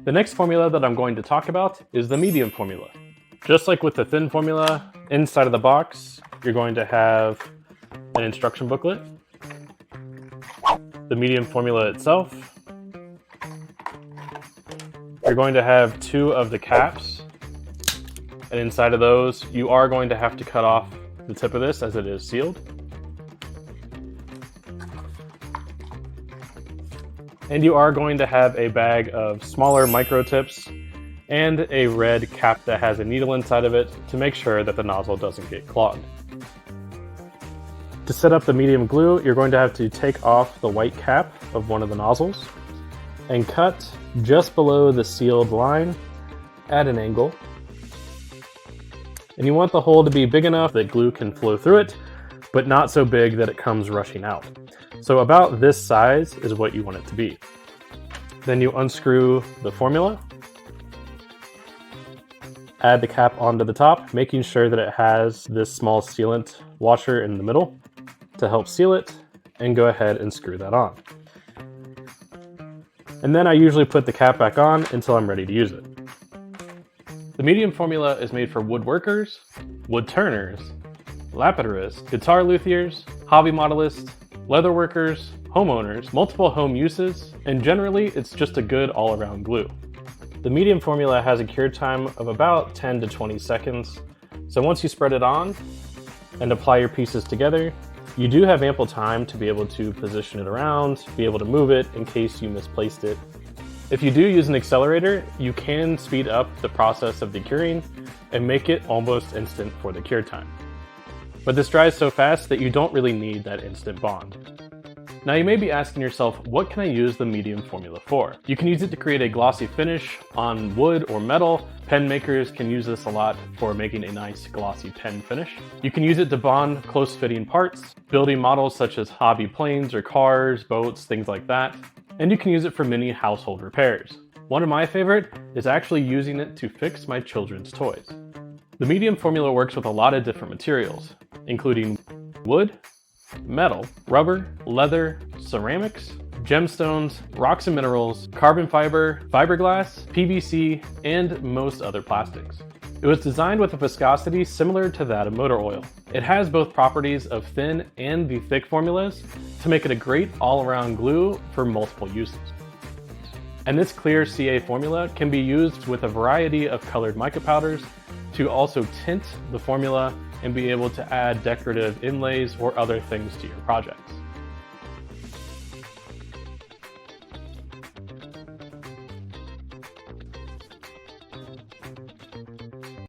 The next formula that I'm going to talk about is the medium formula. Just like with the thin formula, inside of the box, you're going to have an instruction booklet, the medium formula itself. You're going to have 2 of the caps, and inside of those, you are going to have to cut off the tip of this as it is sealed. And you are going to have a bag of smaller micro tips and a red cap that has a needle inside of it to make sure that the nozzle doesn't get clogged. To set up the medium glue, you're going to have to take off the white cap of one of the nozzles and cut just below the sealed line at an angle. And you want the hole to be big enough that glue can flow through it, but not so big that it comes rushing out. So about this size is what you want it to be. Then you unscrew the formula, add the cap onto the top, making sure that it has this small sealant washer in the middle to help seal it, and go ahead and screw that on. And then I usually put the cap back on until I'm ready to use it. The medium formula is made for woodworkers, wood turners, lapidarists, guitar luthiers, hobby modelists, leatherworkers, homeowners, multiple home uses, and generally it's just a good all-around glue. The medium formula has a cure time of about 10 to 20 seconds, so once you spread it on and apply your pieces together, you do have ample time to be able to position it around, be able to move it in case you misplaced it. If you do use an accelerator, you can speed up the process of decuring and make it almost instant for the cure time. But this dries so fast that you don't really need that instant bond. Now you may be asking yourself, what can I use the medium formula for? You can use it to create a glossy finish on wood or metal. Pen makers can use this a lot for making a nice glossy pen finish. You can use it to bond close fitting parts, building models such as hobby planes or cars, boats, things like that. And you can use it for many household repairs. One of my favorite is actually using it to fix my children's toys. The medium formula works with a lot of different materials, including wood, metal, rubber, leather, ceramics, gemstones, rocks and minerals, carbon fiber, fiberglass, PVC, and most other plastics. It was designed with a viscosity similar to that of motor oil. It has both properties of thin and the thick formulas to make it a great all-around glue for multiple uses. And this clear CA formula can be used with a variety of colored mica powders to also tint the formula and be able to add decorative inlays or other things to your projects.